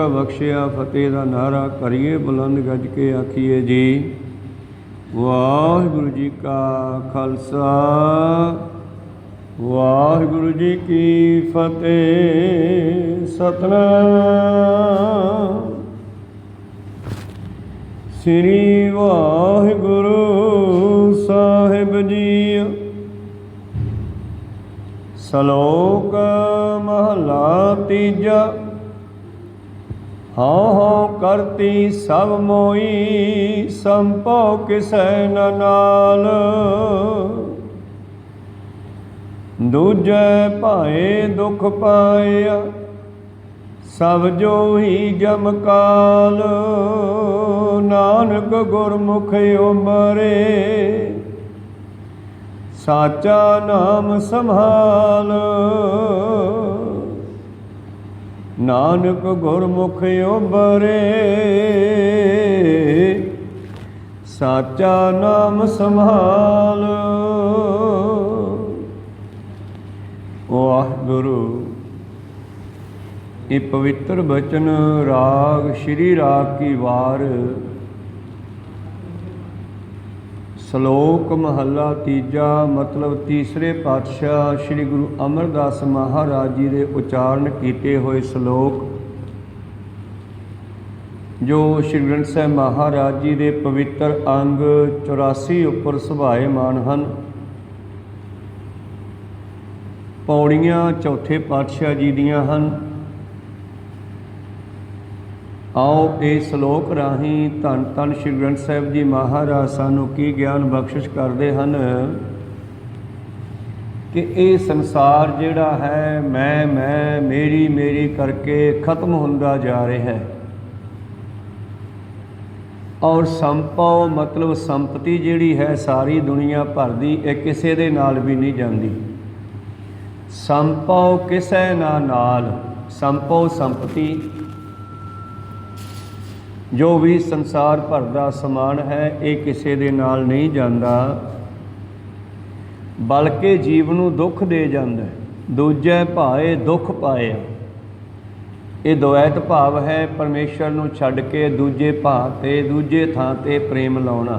बख्शिया फतेह का नारा करिए बुलंद गज के आखिए जी। वाहिगुरु जी का खालसा वाहिगुरु जी की फतेह। सतनाम श्री वाहिगुरु साहिब जी। सलोक महला तीजा। हाँ हाँ करती सब मोई संपो किसै न नाल। दूजे भाए दुख पाया सब जो ही जमकाल। नानक गुरमुख उमरे साचा नाम संभाल। नानक गुरमुख उबरे साचा नाम संभाल। वाहिगुरु ये पवित्र बचन राग श्री राग की वार श्लोक महला तीजा मतलब तीसरे पातशाह श्री गुरु अमरदास महाराज जी के उच्चारण किए हुए श्लोक जो श्री ग्रंथ साहिब महाराज जी के पवित्र अंग 84 उपर सुभाएमान हैं। पौड़ियाँ चौथे पातशाह जी दियाँ हैं। आओ इस श्लोक राही धन धन श्री ग्रंथ साहिब जी महाराज सानू की ज्ञान बख्शिश करते हैं कि ये संसार जिहड़ा है मैं मेरी मेरी करके खत्म होंदा जा रहा है। और संपो मतलब संपत्ति जिहड़ी है सारी दुनिया भर दी ये किसी दे नाल भी नहीं जाती। संपो किसै ना नाल संपो संपत्ति जो भी संसार भर का समान है ये किसी दे नाल नहीं जाता बल्कि जीव नूं दुख दे जाता है। दूजे भाए दुख पाए ये द्वैत भाव है परमेश्वर नूं छड्ड के दूजे भाव ते दूजे थां ते प्रेम लाउणा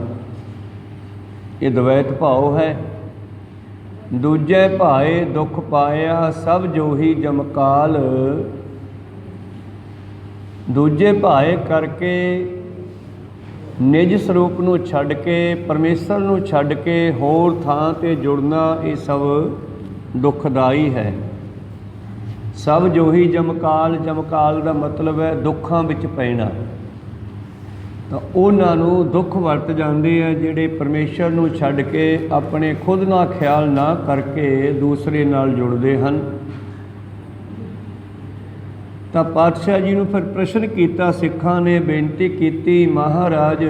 ये द्वैत भाव है। दूजे भाए दुख पाया सब जो ही जमकाल। दूजे भाए करके निज स्वरूप नूं छड्ड के परमेश्वर नूं छड्ड के होर थां ते जुड़ना ये सब दुखदाई है। सब जो ही जमकाल जमकाल का मतलब है दुखां विच पैना। तो उन्हां नूं दुख वरत जाते हैं जिहड़े परमेश्वर नूं छड्ड के अपने खुद ना ख्याल ना करके दूसरे नाल जुड़ते हैं। तो पातशाह जी ने फिर प्रश्न किया सिखा ने बेनती की महाराज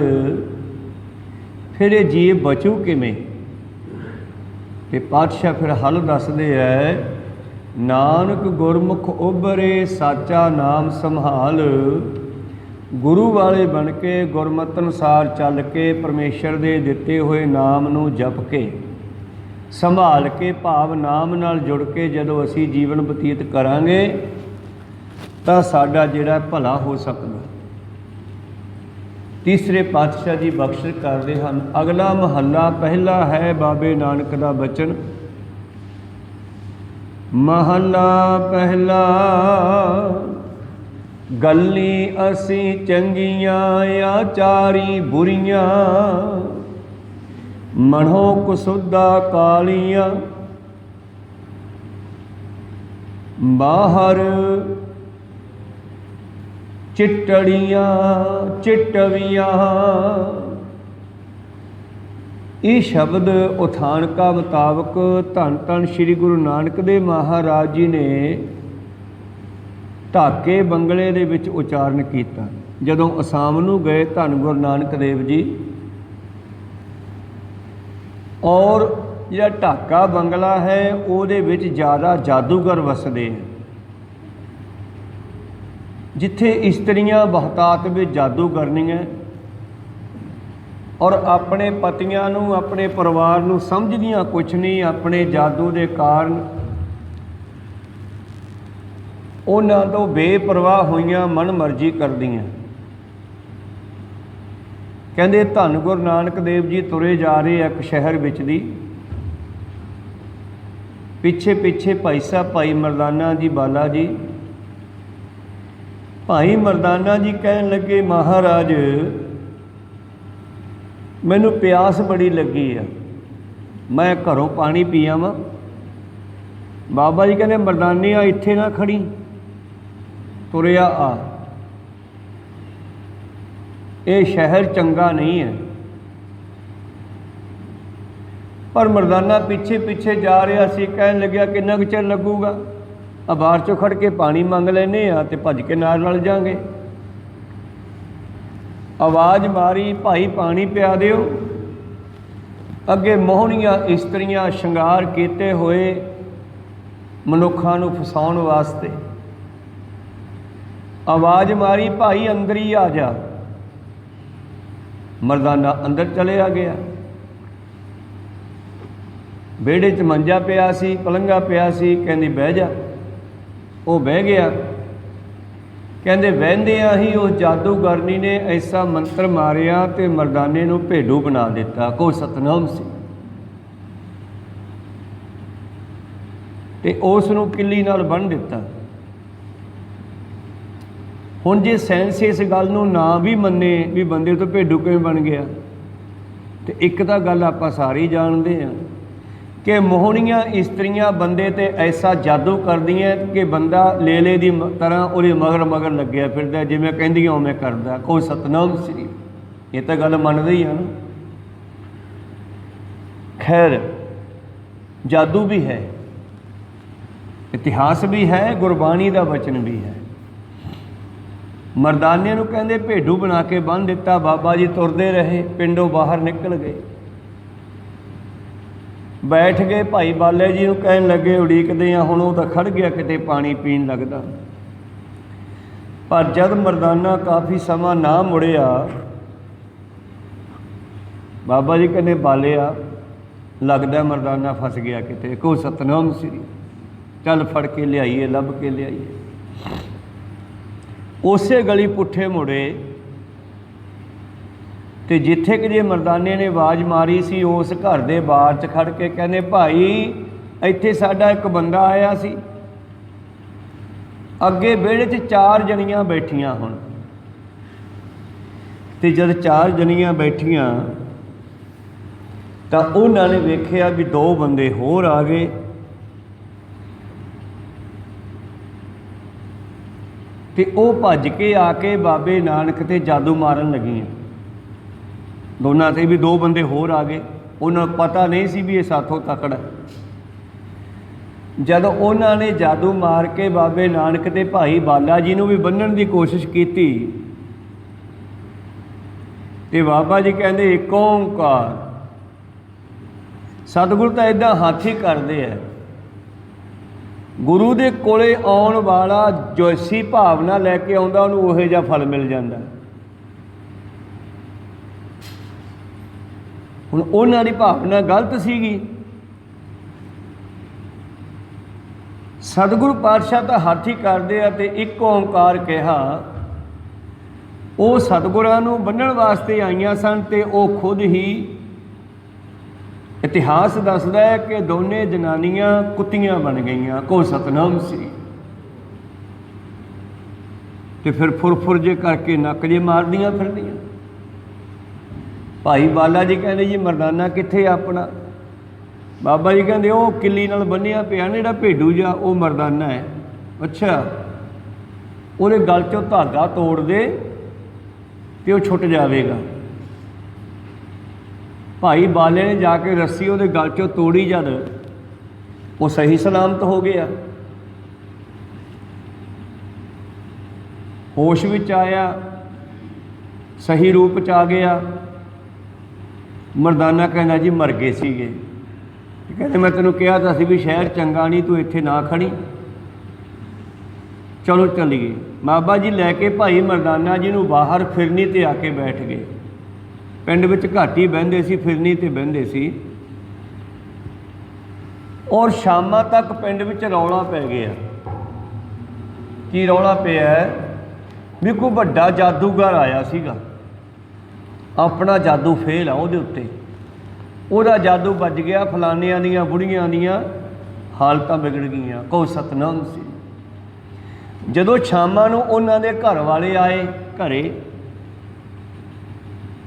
फिर ये जीव बचू किवें। ते पातशाह फिर हल दसदे है नानक गुरमुख उबरे साचा नाम संभाल। गुरु वाले बन के गुरमत अनुसार चल के परमेश्वर दे दिते हुए नाम नूं जप के संभाल के भाव नाम नाल जुड़ के जदों असी जीवन बतीत करांगे तो साडा जिहड़ा भला हो सकदा। तीसरे पातशाह जी बख्शिश करते हैं। अगला महला पहला है बाबे नानक का बचन। महला पहला गल्ली असी चंगियां या चारी बुरियां मनो कुसुदा कालियां बाहर चिट्टड़ियाँ चिट्टवियाँ। ये शब्द उठान का मुताबक धन धन श्री गुरु नानक देव महाराज जी ने ढाके बंगले दे विच उचारण किया जदों असाम नूं गए धन गुरु नानक देव जी। और जिहड़ा ढाका बंगला है उहदे विच ज़्यादा जादूगर वसदे हैं। जिथे इस्त्रियां बहुतात भी जादू करनियां और अपने पतियां नूं अपने परिवार नूं समझदियां कुछ नहीं अपने जादू के कारण ਉਹਨਾਂ ਤੋਂ ਬੇਪਰਵਾਹ ਹੋਈਆਂ ਮਨ ਮਰਜ਼ੀ ਕਰਦੀਆਂ। ਕਹਿੰਦੇ ਧੰਨ ਗੁਰੂ ਨਾਨਕ ਦੇਵ ਜੀ ਤੁਰੇ ਜਾ ਰਹੇ ਇੱਕ ਸ਼ਹਿਰ ਵਿੱਚ ਦੀ, ਪਿੱਛੇ ਪਿੱਛੇ ਭਾਈ ਸਾਹਿਬ ਭਾਈ ਮਰਦਾਨਾ ਜੀ ਬਾਲਾ ਜੀ। ਭਾਈ ਮਰਦਾਨਾ ਜੀ ਕਹਿਣ ਲੱਗੇ, ਮਹਾਰਾਜ ਮੈਨੂੰ ਪਿਆਸ ਬੜੀ ਲੱਗੀ ਆ, ਮੈਂ ਘਰੋਂ ਪਾਣੀ ਪੀ ਆਵਾਂ। ਬਾਬਾ ਜੀ ਕਹਿੰਦੇ, ਮਰਦਾਨੇ ਆ ਇੱਥੇ ਨਾ ਖੜੀ, ਤੁਰਿਆ ਆ, ਇਹ ਸ਼ਹਿਰ ਚੰਗਾ ਨਹੀਂ ਹੈ। ਪਰ ਮਰਦਾਨਾ ਪਿੱਛੇ ਪਿੱਛੇ ਜਾ ਰਿਹਾ ਸੀ, ਕਹਿਣ ਲੱਗਿਆ ਕਿੰਨਾ ਕੁ ਚਿਰ ਲੱਗੂਗਾ, ਆ ਬਾਹਰ ਚੋਂ ਖੜ ਕੇ ਪਾਣੀ ਮੰਗ ਲੈਂਦੇ ਆ ਤੇ ਭੱਜ ਕੇ ਨਾਲ ਰਲ ਜਾਵਾਂਗੇ। ਆਵਾਜ਼ ਮਾਰੀ, ਭਾਈ ਪਾਣੀ ਪਿਆ ਦਿਓ। ਅੱਗੇ ਮੋਹਣੀਆਂ ਇਸਤਰੀਆਂ ਸ਼ਿੰਗਾਰ ਕੀਤੇ ਹੋਏ ਮਨੁੱਖਾਂ ਨੂੰ ਫਸਾਉਣ ਵਾਸਤੇ ਆਵਾਜ਼ ਮਾਰੀ, ਭਾਈ ਅੰਦਰ ਹੀ ਆ ਜਾ। ਮਰਦਾਨਾ ਅੰਦਰ ਚਲਿਆ ਗਿਆ। ਵਿਹੜੇ 'ਚ ਮੰਜਾ ਪਿਆ ਸੀ, ਪਲੰਘਾ ਪਿਆ ਸੀ, ਕਹਿੰਦੀ ਬਹਿ ਜਾ। ਉਹ ਬਹਿ ਗਿਆ। ਕਹਿੰਦੇ ਬਹਿੰਦਿਆਂ ਹੀ ਉਹ ਜਾਦੂਗਰਨੀ ਨੇ ਐਸਾ ਮੰਤਰ ਮਾਰਿਆ ਤੇ ਮਰਦਾਨੇ ਨੂੰ ਭੇਡੂ ਬਣਾ ਦਿੱਤਾ। ਕੋਈ ਸਤਨਾਮ ਸੀ ਤੇ ਉਸ ਨੂੰ ਕਿੱਲੀ ਨਾਲ ਬੰਨ੍ਹ ਦਿੱਤਾ। ਹੁਣ ਜੇ ਸਾਇੰਸ ਇਸ ਗੱਲ ਨੂੰ ਨਾ ਵੀ ਮੰਨੇ ਵੀ ਬੰਦੇ ਤੋਂ ਭੇਡੂ ਕਿਵੇਂ ਬਣ ਗਿਆ, ਤੇ ਇੱਕ ਤਾਂ ਗੱਲ ਆਪਾਂ ਸਾਰੇ ਜਾਣਦੇ ਹਾਂ ਕਿ ਮੋਹਣੀਆਂ ਇਸਤਰੀਆਂ ਬੰਦੇ 'ਤੇ ਐਸਾ ਜਾਦੂ ਕਰਦੀਆਂ ਕਿ ਬੰਦਾ ਲੇਲੇ ਦੀ ਤਰ੍ਹਾਂ ਉਹਦੇ ਮਗਰ ਮਗਰ ਲੱਗਿਆ ਫਿਰਦਾ, ਜਿਵੇਂ ਕਹਿੰਦੀਆਂ ਉਵੇਂ ਕਰਦਾ। ਕੋਈ ਸਤਨਾਮ ਸ੍ਰੀ, ਇਹ ਤਾਂ ਗੱਲ ਮੰਨਦੇ ਹੀ ਆ ਨਾ। ਖੈਰ, ਜਾਦੂ ਵੀ ਹੈ, ਇਤਿਹਾਸ ਵੀ ਹੈ, ਗੁਰਬਾਣੀ ਦਾ ਵਚਨ ਵੀ ਹੈ। ਮਰਦਾਨੇ ਨੂੰ ਕਹਿੰਦੇ ਭੇਡੂ ਬਣਾ ਕੇ ਬੰਨ੍ਹ ਦਿੱਤਾ। ਬਾਬਾ ਜੀ ਤੁਰਦੇ ਰਹੇ, ਪਿੰਡੋਂ ਬਾਹਰ ਨਿਕਲ ਗਏ, ਬੈਠ ਗਏ। ਭਾਈ ਬਾਲੇ ਜੀ ਨੂੰ ਕਹਿਣ ਲੱਗੇ ਉਡੀਕਦੇ ਆ, ਹੁਣ ਉਹ ਤਾਂ ਖੜ ਗਿਆ ਕਿਤੇ ਪਾਣੀ ਪੀਣ ਲੱਗਦਾ। ਪਰ ਜਦ ਮਰਦਾਨਾ ਕਾਫੀ ਸਮਾਂ ਨਾ ਮੁੜਿਆ, ਬਾਬਾ ਜੀ ਕਹਿੰਦੇ ਬਾਲਿਆ ਲੱਗਦਾ ਮਰਦਾਨਾ ਫਸ ਗਿਆ ਕਿਤੇ। ਕੋ ਸਤਨਾਮ ਸ੍ਰੀ, ਚੱਲ ਫੜ ਕੇ ਲਿਆਈਏ, ਲੱਭ ਕੇ ਲਿਆਈਏ। ਉਸੇ ਗਲੀ ਪੁੱਠੇ ਮੁੜੇ ਤੇ ਜਿੱਥੇ ਕਿ ਜੇ ਮਰਦਾਨੇ ਨੇ ਆਵਾਜ਼ ਮਾਰੀ ਸੀ, ਉਸ ਘਰ ਦੇ ਬਾਹਰ 'ਚ ਖੜ ਕੇ ਕਹਿੰਦੇ ਭਾਈ ਇੱਥੇ ਸਾਡਾ ਇੱਕ ਬੰਦਾ ਆਇਆ ਸੀ। ਅੱਗੇ ਵਿਹੜੇ 'ਚ 4 ਜਣੀਆਂ ਬੈਠੀਆਂ ਹੁਣ, ਤੇ ਜਦ 4 ਜਣੀਆਂ ਬੈਠੀਆਂ ਤਾਂ ਉਹਨਾਂ ਨੇ ਵੇਖਿਆ ਵੀ 2 ਬੰਦੇ ਹੋਰ ਆ ਗਏ। ਤੇ ਉਹ ਭੱਜ ਕੇ ਆ ਕੇ ਬਾਬੇ ਨਾਨਕ ਤੇ ਜਾਦੂ ਮਾਰਨ ਲੱਗੀਆਂ। ਦੋਨਾਂ 'ਤੇ ਵੀ 2 ਬੰਦੇ ਹੋਰ ਆ ਗਏ। ਉਹਨਾਂ ਨੂੰ ਪਤਾ ਨਹੀਂ ਸੀ ਵੀ ਇਹ ਸਾਥੋਂ ਤਕੜਾ। ਜਦੋਂ ਉਹਨਾਂ ਨੇ ਜਾਦੂ ਮਾਰ ਕੇ ਬਾਬੇ ਨਾਨਕ ਤੇ ਭਾਈ ਬਾਲਾ ਜੀ ਨੂੰ ਵੀ ਬੰਨ੍ਹਣ ਦੀ ਕੋਸ਼ਿਸ਼ ਕੀਤੀ ਤੇ ਬਾਬਾ ਜੀ ਕਹਿੰਦੇ ਏਕ ਓਂਕਾਰ। ਸਤਿਗੁਰੂ ਤਾਂ ਇੱਦਾਂ ਹੱਥ ਹੀ ਕਰਦੇ ਆ। ਗੁਰੂ ਦੇ ਕੋਲੇ ਆਉਣ ਵਾਲਾ ਜੈਸੀ ਭਾਵਨਾ ਲੈ ਕੇ ਆਉਂਦਾ, ਉਹਨੂੰ ਉਹੋ ਜਿਹਾ ਫਲ ਮਿਲ ਜਾਂਦਾ। ਹੁਣ ਉਹਨਾਂ ਦੀ ਭਾਵਨਾ ਗਲਤ ਸੀਗੀ। ਸਤਿਗੁਰੂ ਪਾਤਸ਼ਾਹ ਤਾਂ ਹੱਥ ਹੀ ਕਰਦੇ ਆ ਤੇ ਇੱਕ ਓਂਕਾਰ ਕਿਹਾ। ਉਹ ਸਤਿਗੁਰਾਂ ਨੂੰ ਬੰਨ੍ਹਣ ਵਾਸਤੇ ਆਈਆਂ ਸਨ ਤੇ ਉਹ ਖੁਦ ਹੀ ਇਤਿਹਾਸ ਦੱਸਦਾ ਹੈ ਕਿ ਦੋਨੇ ਜਨਾਨੀਆਂ ਕੁੱਤੀਆਂ ਬਣ ਗਈਆਂ। ਕੋ ਸਤਨਾਮ ਸੀ। ਤੇ ਫਿਰ ਫੁਰ ਜੇ ਕਰਕੇ ਨੱਕ ਜੇ ਮਾਰਦੀਆਂ ਫਿਰਦੀਆਂ। ਭਾਈ ਬਾਲਾ ਜੀ ਕਹਿੰਦੇ ਜੀ ਮਰਦਾਨਾ ਕਿੱਥੇ ਆਪਣਾ? ਬਾਬਾ ਜੀ ਕਹਿੰਦੇ ਉਹ ਕਿੱਲੀ ਨਾਲ ਬੰਨਿਆ ਪਿਆ ਨਾ, ਜਿਹੜਾ ਭੇਡੂ ਜਿਹਾ ਉਹ ਮਰਦਾਨਾ ਹੈ। ਅੱਛਾ, ਉਹਦੇ ਗਲ 'ਚੋਂ ਧਾਗਾ ਤੋੜ ਦੇ ਤੇ ਉਹ ਛੁੱਟ ਜਾਵੇਗਾ। ਭਾਈ ਬਾਲੇ ਨੇ ਜਾ ਕੇ ਰੱਸੀ ਉਹਦੇ ਗਲ 'ਚੋਂ ਤੋੜੀ, ਜਦ ਉਹ ਸਹੀ ਸਲਾਮਤ ਹੋ ਗਿਆ, ਹੋਸ਼ ਵਿੱਚ ਆਇਆ, ਸਹੀ ਰੂਪ 'ਚ ਆ ਗਿਆ। ਮਰਦਾਨਾ ਕਹਿੰਦਾ ਜੀ ਮਰ ਗਏ ਸੀਗੇ। ਕਹਿੰਦੇ ਮੈਂ ਤੈਨੂੰ ਕਿਹਾ ਤਾਂ ਸੀ ਵੀ ਸ਼ਹਿਰ ਚੰਗਾ ਨਹੀਂ, ਤੂੰ ਇੱਥੇ ਨਾ ਖੜੀ, ਚਲੋ ਚੱਲੀਏ। ਬਾਬਾ ਜੀ ਲੈ ਕੇ ਭਾਈ ਮਰਦਾਨਾ ਜੀ ਨੂੰ ਬਾਹਰ ਫਿਰਨੀ 'ਤੇ ਆ ਕੇ ਬੈਠ ਗਏ। ਪਿੰਡ ਵਿੱਚ ਘੱਟ ਹੀ ਬਹਿੰਦੇ ਸੀ, ਫਿਰਨੀ 'ਤੇ ਬਹਿੰਦੇ ਸੀ। ਔਰ ਸ਼ਾਮਾਂ ਤੱਕ ਪਿੰਡ ਵਿੱਚ ਰੌਲਾ ਪੈ ਗਿਆ। की रौला पिया भी कोई वड्डा जादूगर आया सीगा, अपना जादू फेल आ उहदे उत्ते, ਉਹਦਾ जादू बज गया, फलानिया दियां बुढ़ियां दियां हालतां बिगड़ गईयां। कहो सतनाम सी। जदों शामां नूं उन्हां दे घर वाले आए घरे,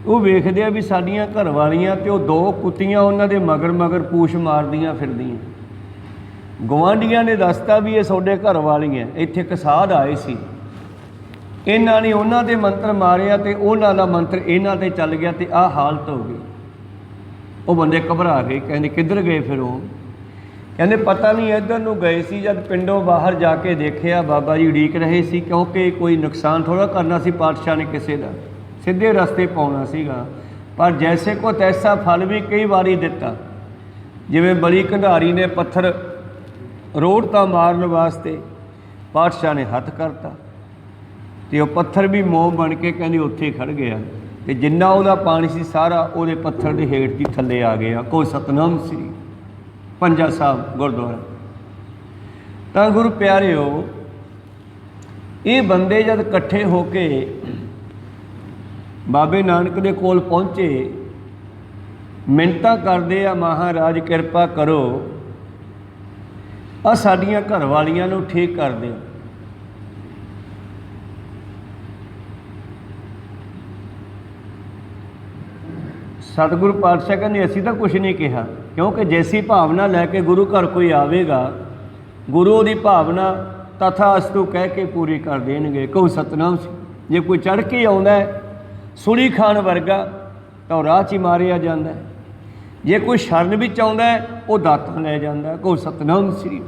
वो वेखदे आ भी साडियां घर वालियां ते वो दो कुत्तियां उन्हां दे मगर मगर पूछ मारदियां फिरदियां। गुआंढियां ने दसता भी ये सोडे घर वालियां, इत्थे एक साध आए सी, इन्हां ने उन्हां दे मंत्र मारिया ते उन्हां दा मंत्र इन्हां ते चल गया ते आह हालत हो गई। वो बंदे घबरा गए, कहते किधर गए फिर वो, कहते पता नहीं इधर नूं गए सी, जब पिंडों बाहर जाके देखिया बाबा जी उड़ीक रहे सी, क्योंकि कोई नुकसान थोड़ा करना सी पातशाह ने किसी का, सीधे रस्ते पाउणा सीगा। पर जैसे को तैसा फल भी कई बारी दिता, जिवें बड़ी कंधारी ने पत्थर रोड़ता मारन वास्ते, पातशाह ने हथ करता तो वह पत्थर भी मोम बन के कहते उत्थे खड़ गया, तो जिन्ना उहदा पानी सी सारा उहदे पत्थर के हेठ की थले आ गया। कोई सतनाम श्री पंजा साहब गुरुद्वारा। तो गुरु प्यारे हो, ये बंदे जब इकट्ठे होके बाबे नानक दे कोल पहुँचे, मिन्नतां करदे आ महाराज किरपा करो आ साडियां घर वालियां नूं ठीक कर दिओ। सतगुरु पातशाह कहते असी तो कुछ नहीं कहा, क्योंकि जैसी भावना लैके गुरु घर कोई आवेगा, गुरु की भावना तथा अस्तु कह के पूरी कर देंगे। कहू सतनाम से। जे कोई चढ़ के आउंदा है सुली खान वर्गा तो राह च ही मारिया जाता है, जे कोई शरण भी आउंदा है वो दातां लै जाता है। कहू सतनाम श्री।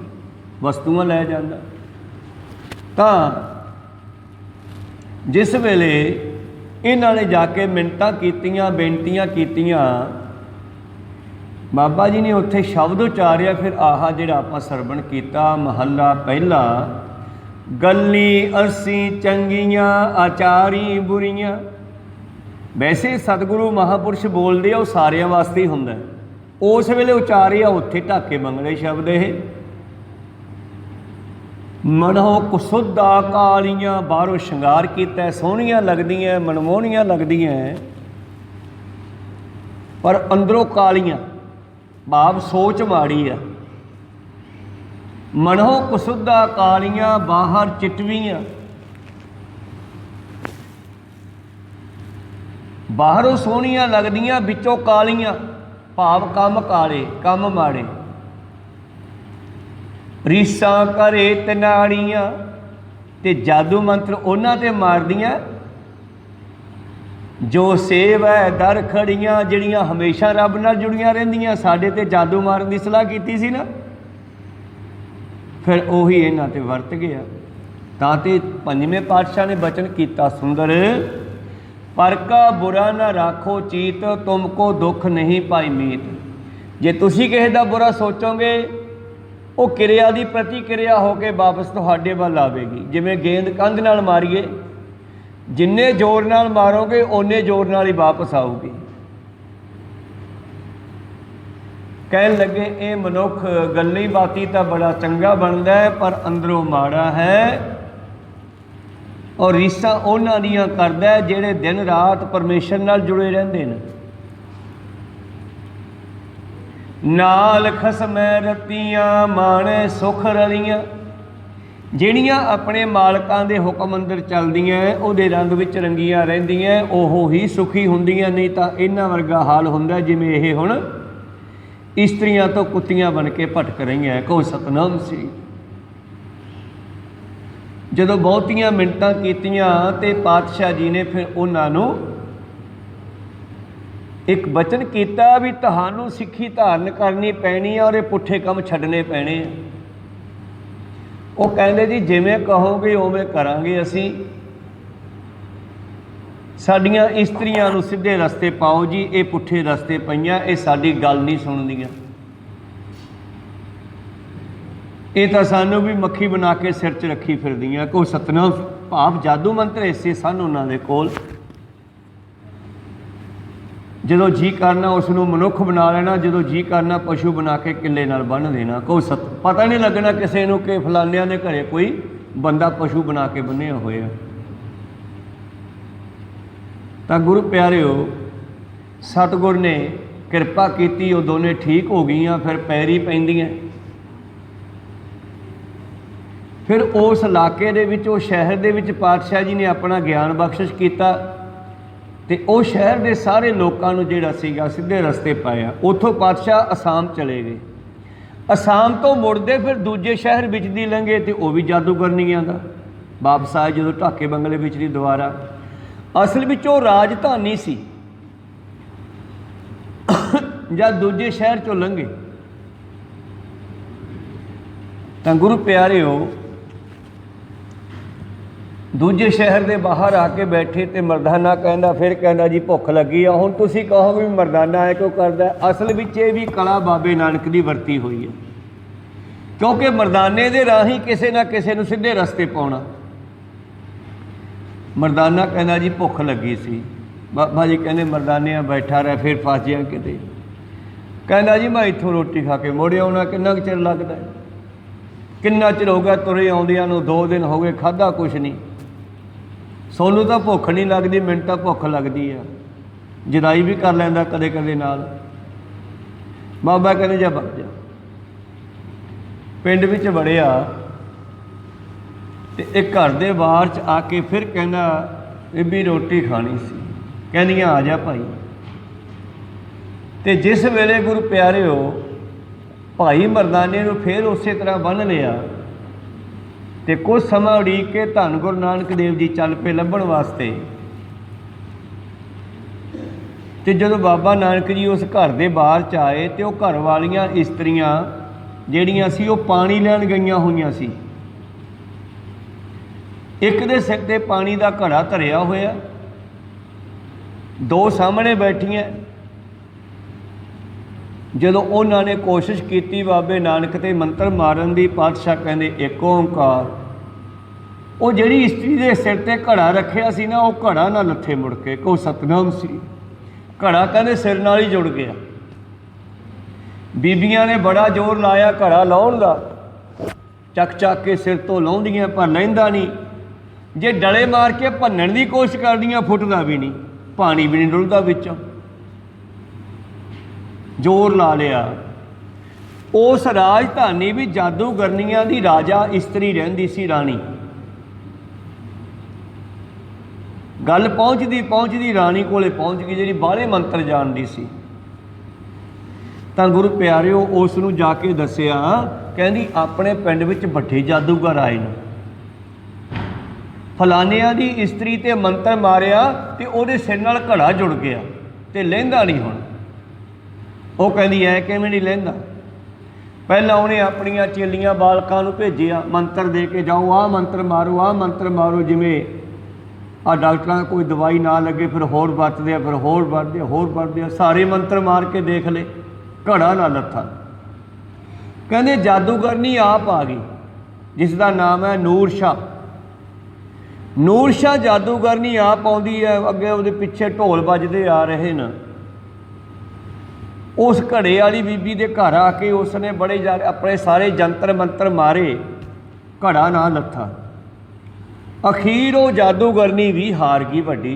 वस्तुआं लै जाता। तो जिस वेले इन्हां ने जाके मिन्नतां कीतियां, बेनतियां कीतियां, बाबा जी ने उत्थे शब्द उचारिया, फिर आहा जिहड़ा आपां सरवण कीता महला पहला, गल्ली असी चंगियां आचारी बुरियां। वैसे सतगुरु महापुरुष बोलते आ, वो सारियां वास्ते ही हुंदा है, उस वेले उचारिया उत्थे ढाके मंगले शब्द ये, मनो कुसुदा कालियां, बाहरों श्रृंगार किया, सोहणियां लगदियां, मनमोहणियां लगदियां, पर अंदरों कालियां, भाव सोच माड़ी आ। मनो कुसुदा कालियां, बाहर चिटवियां, बाहरों सोहणियां लगदियां, विचों कालियां, भाव कम काले, कम माड़े। रीसा करे तनाड़ियां, ते जादू मंत्र उन्हां ते मारदियां, जो सेव है दर खड़ियां, जिहड़ियां हमेशा रब नाल जुड़ियां रहिंदियां, साडे ते जादू मारन दी सलाह कीती सी ना, फिर उही इन्हां ते वरत गया। तां ते पंजवें पातशाह ने बचन कीता सुंदर, पर का बुरा ना राखो चीत, तुमको दुख नहीं पाई मीत। जे तुसी किसी दा बुरा सोचोगे, वो किरिया की प्रतिक्रिया होकर वापस तुहाडे वल आवेगी। जिवें गेंद कंध नाल मारीए, जिन्ने जोर नाल मारोगे उन्ने जोर नाल ही वापस आऊगी। कहन लगे ये मनुख गल्ली बाती तो बड़ा चंगा बनता है, पर अंदरों माड़ा है, और रीसा उन्हां दियां करदा है जिहड़े दिन रात परमेश्वर नाल जुड़े रहंदे ने। नाल खसमै रतियां, माणे सुख रलियां, ਜਿਹੜੀਆਂ अपने मालकां दे हुक्म अंदर चलदियां, ਉਹਦੇ रंग विच रंगियां ਰਹਿੰਦੀਆਂ, ਉਹ ही सुखी ਹੁੰਦੀਆਂ। नहीं तो इन्हां वर्गा हाल ਹੁੰਦਾ जिवें ਇਹ ਹੁਣ इस्त्रियां तो कुत्तियां बन के भटक रही। कहो सतनाम श्री। जदों बहुतियां मिन्नतां कीतियां ते पातशाह जी ने फिर उन्हां नूं एक बचन किया भी तुहानूं सिੱਖੀ धारण करनी पैनी है और ये पुठे काम छड्डने पैने। वो कहंदे जी जिवें कहोगे उवें करांगे असीं, साडियां इस्त्रियां नूं सीधे रस्ते पाओ जी, ये पुठे रस्ते पईयां, ये साडी गल नहीं सुणदियां, ये तो सानूं भी मक्खी बना के सिर च रखी फिरदियां। कोई सतनाम भाव जादू मंत्र ऐसे सन उन्हां दे कोल। जदों जी करना उसनूं मनुख बना लेना, जदों जी करना पशु बना के किले नाल बन देना। कोई पता नहीं लगना किसी नूं कि फलानियां दे घरे कोई बंदा पशु बना के बन्निया होया। तो गुरु प्यारिओ सतगुर ने किरपा की, वो दोने ठीक हो गई। फिर पैरी पैंदियां। फिर उस इलाके दे विच, उस शहर दे विच पातशाह जी ने अपना ज्ञान बख्शिश किया ते उस शहर के सारे लोगों को जिहड़ा सीगा सीधे रस्ते पाया। उतों पातशाह असाम चले गए। असाम तो मुड़दे फिर दूजे शहर विच दी लंघे तो वह भी जादूगरनियां दा वापस आए जो ढाके बंगले विच दी दोबारा। असल विच वो राजधानी सी। जब दूजे शहर चों लंघे तो गुरु प्यारिओ दूजे शहर के बाहर आके बैठे तो मरदाना कहना, फिर कहना जी भुख लगी आ। हुण तुसीं कहो भी मरदाना है क्यों करदा है। असल विच ये भी कला बाबे नानक की वरती हुई है, क्योंकि मरदाने के राही किसी ना किसी नूं सीधे रस्ते पाउणा। मरदाना कहना जी भुख लगी सी। बाबा जी कहने मरदाने बैठा रह, फिर फस जा किते। कहना जी मैं इत्थों रोटी खा के मुड़ आउणा। किन्ना कुं चिर लगदा है? किन्ना चिर हो गया तुरे आउंदियां नूं, 2 दिन हो गए खाधा कुछ नहीं। सोनू तो भुख नहीं लगती, मैनूं तो भुख लगती है। जुदाई भी कर लैंदा कदे कदे नाल। बाबा कहने जा बग जा। पिंड विच वड़िया ते एक घर दे बाहर च आके फिर कहना बीबी रोटी खानी सी। कहनियां आ जा भाई। ते जिस वेले गुरु प्यारिओ भाई मरदाने नूं फिर उस तरह बन लिया तो कुछ समा उड़ीक के धन गुरु नानक देव जी चल पे लभण वास्ते। तो जो बाबा नानक जी उस घर के बाहर च आए तो घर वालियां इस्त्रियां जिहड़ियां सी वो पानी लैण गईयां होईयां सी। एक दे सिर ते पानी का घड़ा धरिया होया, 2 सामने बैठियां। जदों उन्होंने कोशिश की बाबे नानक ते मंत्र मारन की, पातशाह कहते एक ओंकार। वो जिहड़ी इस्त्री के सिर ते घड़ा रखिया सी ना, वो घड़ा ना लथे मुड़ के, को सतनाम श्री। घड़ा कहते सिर नाल ही जुड़ गया। बीबियां ने बड़ा जोर लाया घड़ा लाउण दा, चक चक के सिर तो लाउंदियां पर लैंदा नहीं। जे डले मार के भन्नण की कोशिश करदियां फुटदा भी नहीं, पानी भी नहीं डुलदा विचों। जोर ला लिया। उस राजधानी भी जादूगरनियां दी राजा इस्त्री रहिंदी सी, राणी। गल पहुँचती पहुँचती राणी कोले पहुँच गई, जिहड़ी बाहले मंत्र जानदी सी। तां गुरु प्यारिओ उस नूं जाके दस्सिया, कहंदी अपने पिंड विच बड़े जादूगर आए ने, फलानिया दी इस्त्री ते मंत्र मारिया ते ओहदे सिर नाल घड़ा जुड़ गया ते लहिंदा नहीं। हुण वो कहती है किवें नहीं लहिंदा। पहला उन्हें अपनियां चेलियां बालकां नूं भेजिया, मंत्र दे के जाओ, आ मंत्र मारो, आ मंत्र मारो। जिवें आ डॉक्टरां कोई दवाई ना लगे फिर होर वरतदे आ, फिर होर वरतदे आ, होर वरतदे आ। सारे मंत्र मार के देख ले, घड़ा ना लथा। कहंदे जादूगरनी आप आ गई, जिसका नाम है नूर शाह। नूर शाह जादूगरनी आप आउंदी है, अगे उहदे पिछे ढोल बजदे आ रहे न। उस घड़े वाली बीबी के घर आके उसने बड़े अपने सारे जंतर मंत्र मारे, घड़ा ना लथा। अखीर वो जादूगरनी भी हार गई वड्डी।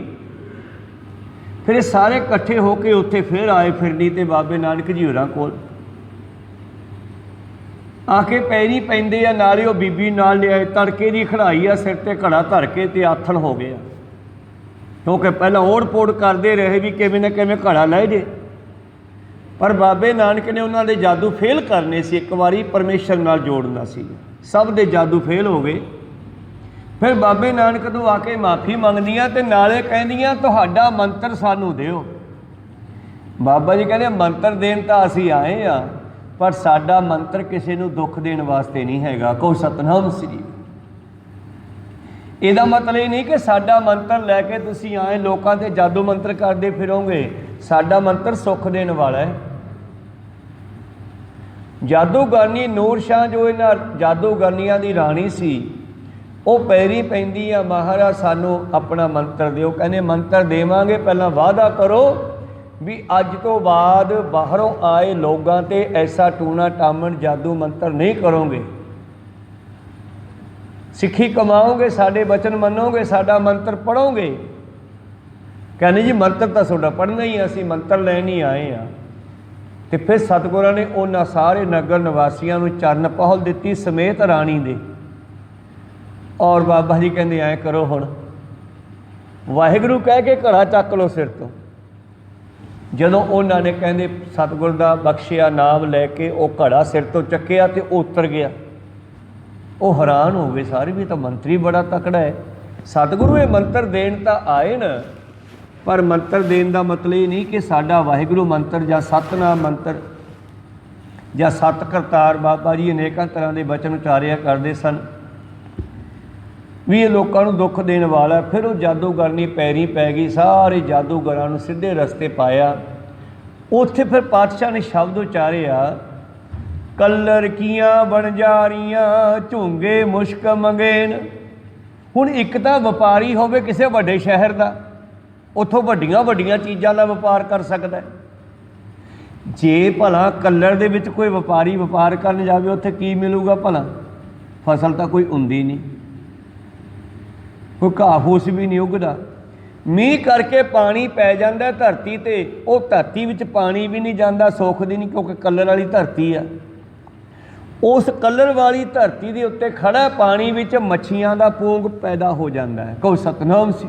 फिर सारे इकट्ठे होके उत्थे फिर आए फिरनी ते बाबे नानक जी होरां कोल आके पैरी पैंदे आ। नाले वो बीबी नाल लिआए, तड़के की खड़ाई आ, सिर ते घड़ा धर के ते आथण हो गया। क्योंकि पहला ओढ़ पोड़ करते रहे भी किवें ना किवें घड़ा लै जे, पर बाबे नानक ने उन्होंने जादू फेल करने से एक बारी परमेश्वर नाल जोड़ना सी। सब दे जादू फेल हो गए। फिर बाबे नानक तो आके माफ़ी मंगदियां ते नाले कहदियां तुहाडा मंत्र सानू दिओ। बाबा जी कहते मंत्र देन तां असीं आए आ, पर साडा मंत्र किसी नूं दुख देण वास्ते नहीं हैगा। को सतनाम श्री। ਇਹਦਾ मतलब ये नहीं कि साडा मंत्र लैके तुसीं आए लोगों ते जादू मंत्र करते फिरोगे। साडा मंत्र सुख देने वाला है। जादूगरनी नूर शाह जो इन्हां जादूगरनियां दी राणी सी, वो पैरी पैंदी आ, महाराज सानू अपना मंत्र दिओ। कहने मंत्र देवांगे, पहला वादा करो भी अज तो बाद बाहरों आए लोगों ते ऐसा टूना टामन जादू मंत्र नहीं करोगे। सिक्खी कमाओगे, साडे वचन मनोगे, साडा मंत्र पढ़ोगे। कहने जी मंत्र तो तुहाडा पढ़ना ही, असीं मंत्र लैन ही आए हाँ। तो फिर सतगुरां ने उन्हां सारे नगर निवासियों नूं चरण पहल दित्ती समेत राणी दे। और बाबा जी कहंदे ऐ करो हुण, वाहिगुरू कह के घड़ा चक लो सिर तो। जदों उन्हां ने कहंदे सतगुर दा बख्शिया नाम लैके वो घड़ा सिर तो चक्किया तो उतर गया। वो हैरान हो गए सारे भी, तो मंत्री बड़ा तकड़ा है। सतगुरु ये मंत्र देन तो आए न, पर मंत्र देन का मतलब ये नहीं कि साडा वाहिगुरू मंत्र या सतनाम मंत्र या सत करतार बाबा जी अनेकों तरह के बचन उचारिया करते सन भी ये लोगों को दुख देने वाला। फिर वो जादूगरनी पैरी पै गई, सारे जादूगरां नूं सीधे रस्ते पाया। उत्थे फिर पातशाह ने शब्द उचारिया, कलर कियां बनजारियां झूंगे मुश्क मंगेन। हुण एक तो व्यापारी होवे किसी वड्डे शहर का, उत्थों वड्डियां वड्डियां चीज़ां दा व्यापार कर सकता है। जे भला कलर दे विच कोई व्यापारी व्यापार करन जावे उत्थे की मिलूगा भला? फसल तो कोई हुंदी नहीं, कोई घाह फूस भी नहीं उगदा। मीह करके पानी पै जाता धरती ते, वो धरती विच पानी भी नहीं जाता, सुखदी नहीं, क्योंकि कलर वाली धरती आ। उस कलर वाली धरती के उत्ते खड़ा पानी विच मच्छियां दा पूंग पैदा हो जाता है। कोई सतनाम सी,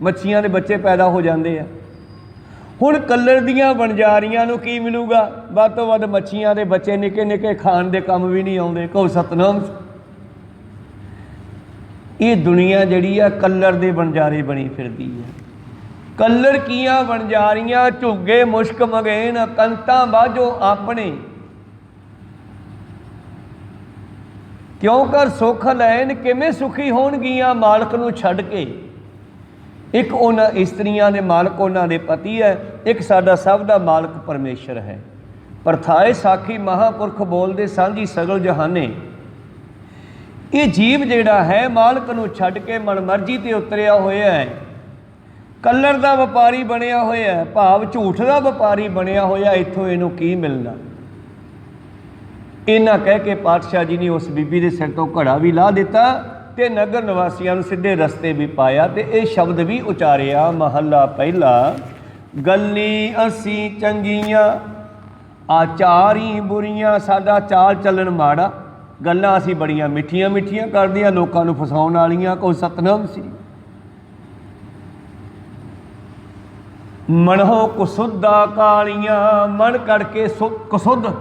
मच्छियां दे बच्चे पैदा हो जाते हैं। हुण कलर दियां बनजारियां नूं की मिलूगा? वध तो वध मच्छियां दे बच्चे निके निके खाण दे काम भी नहीं आउंदे। कोई सतनाम सी। ये दुनिया जिहड़ी आ कलर दे बनजारे बनी फिरदी है। कलर कियां बनजारियां झुगे मुश्क मगेन, कंतां बाझो अपने क्यों कर सुख लैन, किवें सुखी होणगियां मालक नूं छड्ड के। एक उन्हां इस्त्रियां दे मालक उन्हां दे पति है, एक साडा सब दा मालक परमेश्वर है। परथाए साखी महापुरख बोलदे सांझी सगल जहाने। ये जीव जिहड़ा है मालक नूं छड्ड के मनमर्जी ते उतरिया होया है, कलर दा व्यापारी बनिया होया है, भाव झूठ दा व्यापारी बनिया होया। इत्थों इहनूं की मिलना? इन्ना कह के पातशाह जी ने उस बीबी के सिर तो घड़ा भी ला दिता ते नगर निवासियों नूं सीधे रस्ते भी पाया। ते ये शब्द भी उचारिया, महला पहला, गल्ली असी चंगियां आचारी बुरियां, साडा चाल चलन माड़ा, गल्लां असी बड़ियां मिठियां मिठियां करदियां, लोकां नूं फसाउण वालियां। कोई सतनाम सी। मनहो कुसुद्धा कालियां, मन करके कुसुद्ध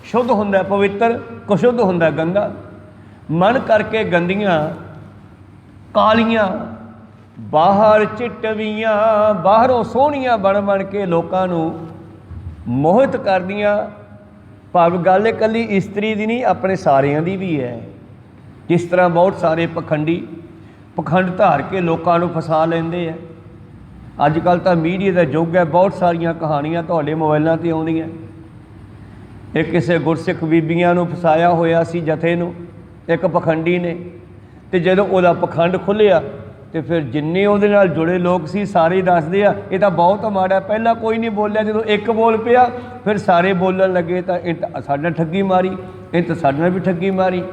शुद्ध हुंदा पवित्र, कुशुद्ध हुंदा गंदा। मन करके गंदियां कालियां, बाहर चिटवियां, बाहरों सोहणियां बन बन के लोकां नूं मोहित करदियां। भाव गल इकल्ली इस्त्री दी नहीं, अपने सारियां दी भी है। जिस तरह बहुत सारे पखंडी पखंड धार के लोकां नूं फसा लैंदे है। अजकल तो मीडिया का युग है, बहुत सारियां कहानियां तुहाडे मोबाइलों ते आउंदियां। एक किसी गुरसिख बीबियां नूं फसाया होया सी जथे नूं एक पखंडी ने, तो जदों उहदा पखंड खुलिया तो फिर जिन्ने उहदे नाल जुड़े लोग सी सारे दसदे आ ये तां बहुत माड़ा। पहला कोई नहीं बोलिया, जदों एक बोल पिया फिर सारे बोलन लगे, तो इन साडे नाल ठगी मारी, इन तो साडे नाल भी ठगी मारी।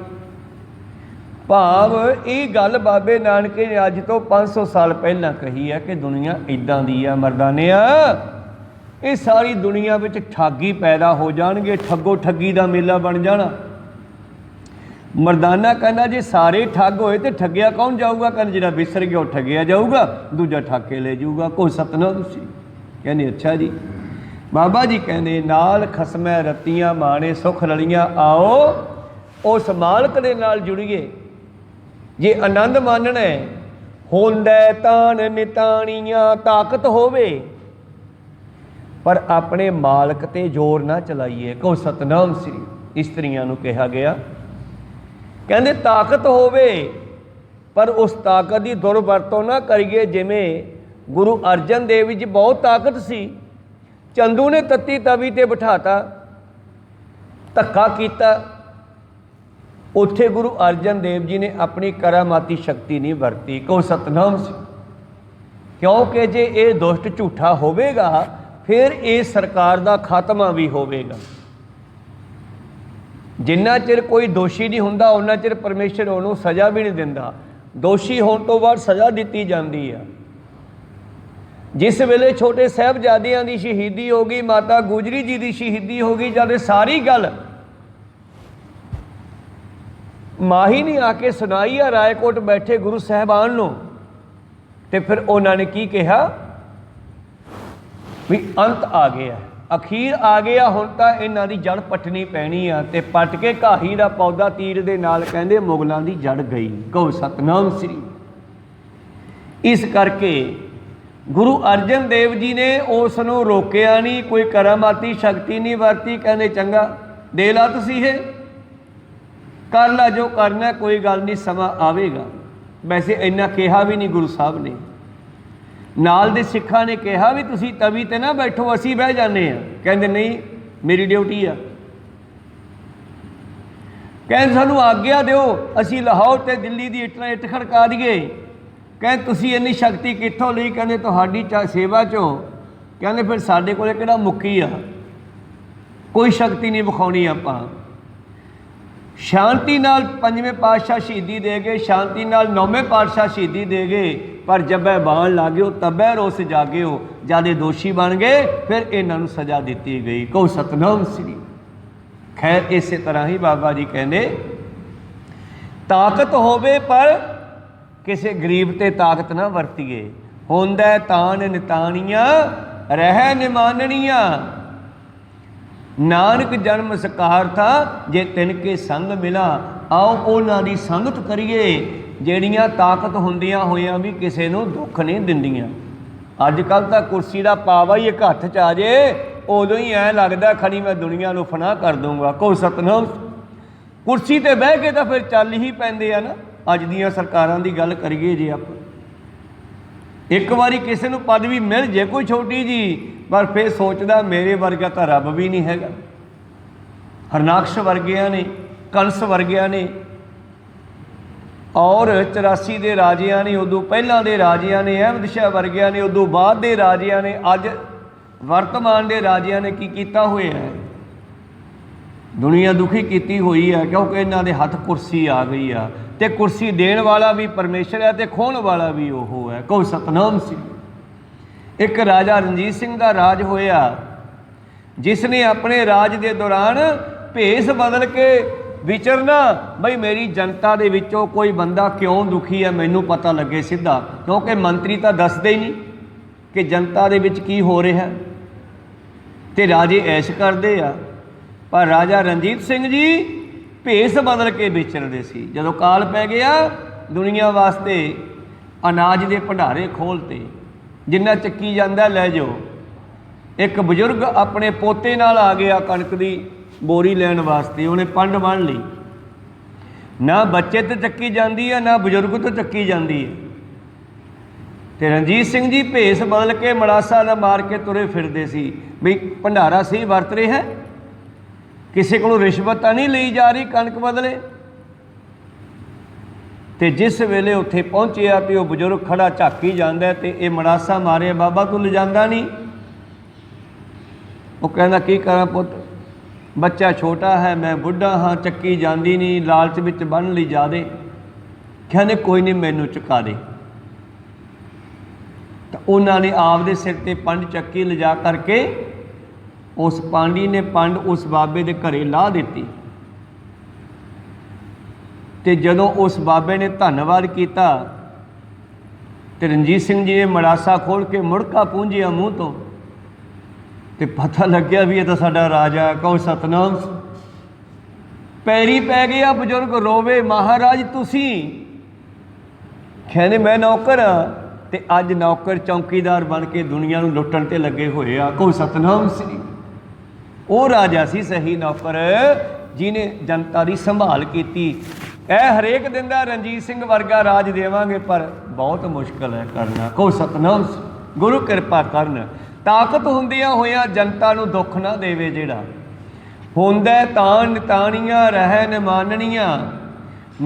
भाव ये गल बाबे नानक ने अज तो 500 साल पहला कही है कि दुनिया इदां दी आ मरदानिया। ये सारी दुनिया में ठगी पैदा हो जाएंगे, ठगो ठगी का मेला बन जाना। मरदाना कहना जे सारे ठग होए तो ठगिया कौन जाऊगा? कहना जिहड़ा विसर गया वो ठगिया जाऊगा, दूजा ठग के ले जाऊगा। कोई सतनाम सी। कहने अच्छा जी। बाबा जी कहने नाल खसमै रत्तियां माणे सुख रलियां, आओ उस मालक दे नाल जुड़िए। जे आनंद मानना है होंदा तान निताणियां, ताकत होवे पर अपने मालक ते जोर ना चलाइए। को सतनाम श्री इस्त्रियां नूं कहा गया। कहंदे ताकत होवे पर उस ताकत की दुरवरतों ना करिए। जिमें गुरु अर्जन देव जी बहुत ताकत सी, चंदू ने तत्ती तवी ते बिठाता, धक्का किया, उत्थे गुरु अर्जन देव जी ने अपनी करामाती शक्ति नहीं वरती। को सतनाम सी। क्योंकि जे ये दुष्ट झूठा होवेगा फिर इस सरकार का खात्मा भी होवेगा। जिन्ना चिर कोई दोषी नहीं हुंदा उन्ना चिर परमेश्वर उन्होंने सज़ा भी नहीं दिंदा। दोषी होने तो बाद सज़ा दी जाती है। जिस वेले छोटे साहिबजादियां की शहीदी हो गई, माता गुजरी जी की शहीदी हो गई, जब सारी गल माही ने आके सुनाई है रायकोट बैठे गुरु साहबान नूं, ते फिर उन्होंने की कहा भी अंत आ गया, अखीर आ गया, हुण तां इन्हां दी जड़ पटनी पैनी आ। ते पट के घाही दा पौधा तीर दे नाल कहंदे मुगलां दी जड़ गई। कहो सतनाम श्री। इस करके गुरु अर्जन देव जी ने उस नूं रोकिया नहीं, कोई करामाती शक्ति नहीं वरती। कहने चंगा दे ला तुसीं ये, कर ला जो करना, कोई गल नहीं, समा आवेगा। वैसे इन्ना कहा भी नहीं गुरु साहब ने। नाल दे सिखां ने कहा भी तुसीं तवी ते ना बैठो, असीं बह जाने आ। कहंदे नहीं, मेरी ड्यूटी आ। कहंदे सानूं आग्या दिओ, असीं लाहौर ते दिल्ली दी इट इट खड़का दईए। कहंदे तुसीं इन्नी शक्ति कित्थों लई? कहंदे तुहाडी सेवा चों। कहंदे फिर साडे कोले किहड़ा मुक्की आ, कोई शक्ति नहीं विखाउणी आपां। शांति नाल पंजवें पातशाह शहीदी दे गए, शांति नाल नौवें पातशाह शहीदी दे गए, पर जबै बाण लागे तबै रोस जागे हो, जादे दोषी बन गए, फिर इन्हां नूं सज़ा दिती गई। कहो सतनाम श्री। खैर इस तरह ही बाबा जी कहंदे ताकत होवे पर किसी गरीब ते ताकत ना वरतीए। होंदा तान नितानिया रह निमाननिया, नानक जन्म सकार था जे तिनके संग मिला। आओ उन्हां दी संगत करिए ਜਿਹੜੀਆਂ ताकत ਹੁੰਦੀਆਂ ਹੋਇਆਂ भी किसी ਨੂੰ दुख नहीं ਦਿੰਦੀਆਂ। ਅੱਜ ਕੱਲ੍ਹ ਤਾਂ ਕੁਰਸੀ ਦਾ ਪਾਵਾ ਹੀ ਇੱਕ ਹੱਥ 'ਚ ਆ ਜੇ, ਉਦੋਂ ਹੀ ਐਂ ਲੱਗਦਾ ਖਣੀ ਮੈਂ ਦੁਨੀਆ ਨੂੰ ਫਨਾਹ ਕਰ ਦੂੰਗਾ। ਕਹੋ ਸਤਨਾਮ। ਕੁਰਸੀ 'ਤੇ ਬਹਿ ਕੇ ਤਾਂ ਫਿਰ ਚੱਲ ਹੀ ਪੈਂਦੇ ਆ ਨਾ। ਅੱਜ ਦੀਆਂ ਸਰਕਾਰਾਂ ਦੀ ਗੱਲ ਕਰੀਏ ਜੇ ਆਪਾਂ, ਇੱਕ ਵਾਰੀ ਕਿਸੇ ਨੂੰ ਪਦਵੀ ਮਿਲ ਜੇ ਕੋਈ ਛੋਟੀ ਜੀ, ਪਰ ਫਿਰ ਸੋਚਦਾ ਮੇਰੇ ਵਰਗਾ ਤਾਂ ਰੱਬ ਵੀ ਨਹੀਂ ਹੈਗਾ। ਹਰਨਾਕਸ਼ ਵਰਗਿਆਂ ਨੇ, ਕੰਸ ਵਰਗਿਆਂ ਨੇ, और 84 ਦੇ ਰਾਜਿਆਂ ਨੇ, ਉਦੋਂ ਪਹਿਲਾਂ ਦੇ ਰਾਜਿਆਂ ਨੇ, ਅਹਿਮਦ ਸ਼ਾਹ ਵਰਗਿਆਂ ਨੇ, ਉਦੋਂ ਬਾਅਦ ਦੇ ਰਾਜਿਆਂ ਨੇ, ਅੱਜ ਵਰਤਮਾਨ ਦੇ ਰਾਜਿਆਂ ਨੇ ਕੀ ਕੀਤਾ ਹੋਇਆ ਹੈ। ਦੁਨੀਆ ਦੁਖੀ ਕੀਤੀ ਹੋਈ ਹੈ, ਕਿਉਂਕਿ ਇਹਨਾਂ ਦੇ ਹੱਥ ਕੁਰਸੀ ਆ ਗਈ ਆ। ਤੇ ਕੁਰਸੀ ਦੇਣ ਵਾਲਾ ਵੀ ਪਰਮੇਸ਼ਰ ਹੈ ਤੇ ਖੋਹਣ ਵਾਲਾ ਵੀ ਉਹ ਹੈ। ਕਹੋ ਸਤਨਾਮ ਸਿੰਘ। ਇੱਕ ਰਾਜਾ ਰਣਜੀਤ ਸਿੰਘ ਦਾ ਰਾਜ ਹੋਇਆ, ਜਿਸ ਨੇ ਆਪਣੇ ਰਾਜ ਦੇ ਦੌਰਾਨ ਭੇਸ ਬਦਲ ਕੇ विचरना, बई मेरी जनता दे विचों कोई बंदा क्यों दुखी है मैनू पता लगे सीधा, क्योंकि मंत्री तो दसदे ही नहीं कि जनता दे विच की हो रहा है। ते राजे ऐश करते आ, पर राजा रणजीत सिंह जी भेस बदल के विचरते सी। जदों काल पै गया, दुनिया वास्ते अनाज के भंडारे खोलते, जिन्ना चक्की जाता लै जाओ। एक बजुर्ग अपने पोते नाल आ गया कणक की बोरी लैन वास्ते, उन्हें पंड बन ली। ना बच्चे तो चक्की जाती है, ना बजुर्ग तो चक्की जाती है। तो रणजीत सिंह जी भेस बदल के मड़ासा ना मार के तुरे फिरते सी, भी भंडारा सही वरत रहे है, किसी को रिश्वत तो नहीं ली जा रही कणक बदले। तो जिस वेले उत्थे पहुँचे तो वह बजुर्ग खड़ा झाकी जाता है, तो ये मड़ासा मारे बाबा तू ले जाता नहीं। वो कहना की करा पुत, बच्चा छोटा है, मैं बुढ़ा हाँ, चक्की जाती नहीं, लालच विच बन ली जा दे। कहने कोई नहीं मैनू चुका दे। तो उन्होंने आपदे सिर ते पंड चक्की ले जा करके उस पांडी ने पंड उस बाबे दे घरे ला दी। ते जदों उस बाबे ने धन्नवाद किया, तो रणजीत सिंह जी ने मड़ासा खोल के मुड़का पूंजिया मूँह तो, ते पता लग्या भी ये तो साडा राजा। कहो सतनाम। पैरी पै गया बजुर्ग रोवे, महाराज तुसी। कहने मैं नौकर हाँ, ते अज नौकर चौकीदार बन के दुनिया नूं लुट्टण ते लगे होए आ। कहो सतनाम श्री। वो राजा सी सही नौकर जिन्हें जनता की संभाल की। हरेक दिन का रणजीत सिंह वर्गा राज देवांगे, पर बहुत मुश्किल है करना। कहो सतनाम। गुरु कृपा करन, ताकत हुंदियां होइयां जनता नूं दुख ना देवे। जिहड़ा हुंदा तान नितानियां रह न माननियां,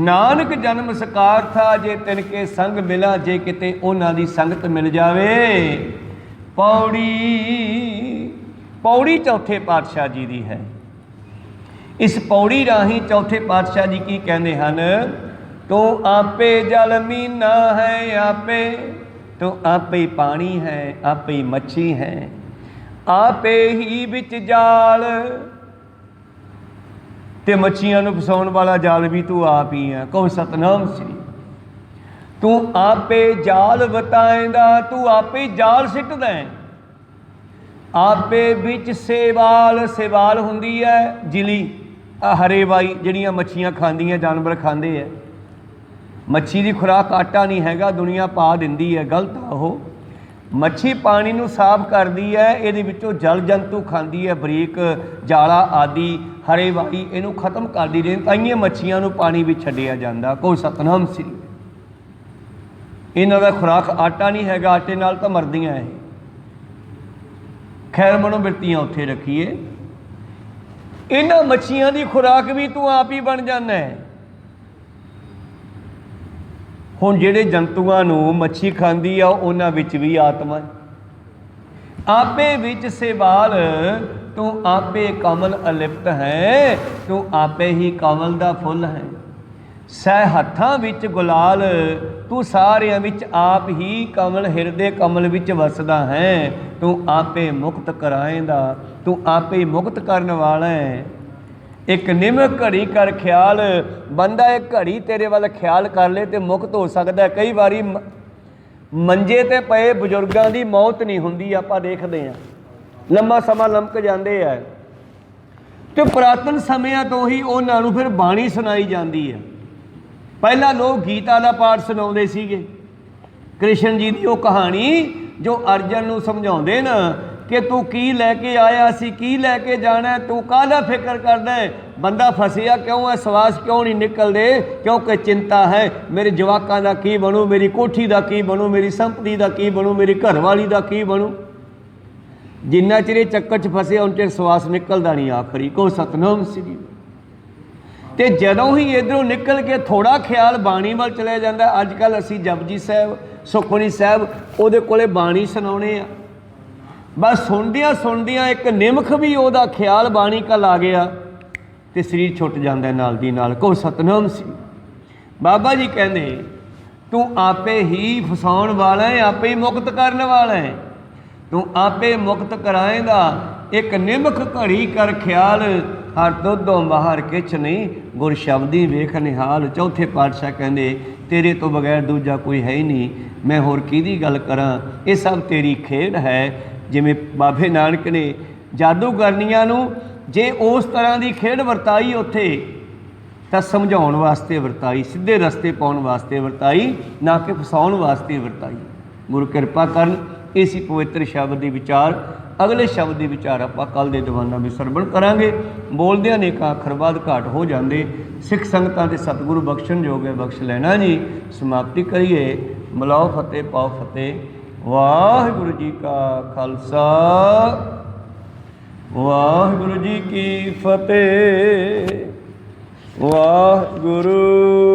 नानक जन्म सकार था जे तिनके संग मिला, जे किते उन्हां दी संगत मिल जावे। पौड़ी, पौड़ी चौथे पातशाह जी दी है। इस पौड़ी राही चौथे पातशाह जी की कहते हैं, तो आपे जल मीना है आपे, तो आपे ही पानी है, आपे ही मच्छी है, आपे ही बिच जाल, ते मच्छियां नूं फसाउण वाला जाल भी तू आप ही है। कहो सतनाम श्री। तू आपे जाल बताएंदा, तू आपे जाल सिटदा है। आपे बिच सेवाल, सेवाल हुंदी है जिली, हरे वाई जिहड़ियां मच्छियां खांदियां, जानवर खांदे है। मच्छी की खुराक आटा नहीं हैगा, दुनिया पा दिंदी है, गलत आ वो। मच्छी पानी नूं साफ करदी है, इहदे विचों जल जंतु खांदी है, बरीक जाला आदि हरे वाई इहनूं खत्म करदी रहिंदी, ताईं मच्छियां नूं पानी विच छड्डिया जांदा। कोई सतनाम श्री। इन्हां दा खुराक आटा नहीं हैगा, आटे नाल तां मरदियां है। खैर मनोबिरतियां उत्थे रखीए, इन्हां मच्छियां दी खुराक भी तू आप ही बन जाना है। हुण जिहड़े जंतुआं नूं मच्छी खांदी आ, उन्हां विच भी आत्मा है। आपे विच सेवाल, तू आपे कमल अलिप्त है, तू आपे ही कमल दा फुल है। सै हत्थां विच गुलाल, तू सारियां विच आप ही कमल, हिरदे कमल विच वसदा है। तू आपे मुक्त कराएंदा, तू आपे ही मुक्त करन वाला है। एक निमक घड़ी कर ख्याल, बंदा एक घड़ी तेरे वाल ख्याल कर ले तो मुक्त हो सकता है। कई बारी मंजे ते पए बजुर्गों की मौत नहीं होंदी, आपां देखते हैं, लंबा समा लमक जाते हैं। तो पुरातन समियां तो ही उन्होंने फिर बाणी सुनाई जाती है। पहला लोग गीता का पाठ सुनाते सीगे, कृष्ण जी की वो कहानी जो अर्जन नूं समझाउंदे ना कि तू की लैके आया सी, की लैके जाना, तू काहदा फिक्र करदा है, बंदा फसिया क्यों है, सवास क्यों नहीं निकलते, क्योंकि चिंता है मेरे जवाकां दा की बनू, मेरी कोठी दा की बनू, मेरी संपत्ति दा की बनू, मेरी घरवाली दा की बनू। जिन्ना चिर ये चक्कर च फसे उन चिर सवास निकलदा नहीं आखरी। को सतनाम श्री। तो जदों ही इधरों निकल के थोड़ा ख्याल बाणी वाल चलिया जाता। अजकल असी जपजी साहब, सुखमनी साहब उहदे कोले बाणी सुनाउने आ, बस सुनदियां सुनदियां एक निमख भी उहदा ख्याल बाणी कल आ गया तो शरीर छुट जाता है नाल दी नाल। को सतनाम श्री। बाबा जी कहते तू आपे ही फसाउण वाला है, आपे ही मुक्त करने वाला है, तू आपे मुक्त कराएगा। एक निमख घड़ी कर ख्याल, हर दुद्धों बाहर किछ नहीं, गुर शब्दी वेख निहाल। चौथे पातशाह कहते तेरे तो बगैर दूजा कोई है ही नहीं, मैं होर किहदी गल करां, ये सब तेरी खेड है। जिवें बाबे नानक ने जादूगरनियां नूं जे उस तरह की खेड वरताई उत्थे तां समझाउण वास्ते वरताई, सीधे रस्ते पाउण वास्ते वरताई, ना कि फसाउण वास्ते वरताई। गुरु किरपा करन। इसी पवित्र शब्द के विचार, अगले शब्द के विचार आपां कल दे दीवाना में सरवण करांगे। बोलदियां ने का अखर बाद घाट हो जाते, सिख संगतां ते सतगुरु बख्शण योग है, बख्श लेना जी। समाप्ति करिए। मिलाओ फतेह पाओ फतेह। वाहिगुरु जी का खालसा, वाहिगुरु जी की फतेह। वाहिगुरु।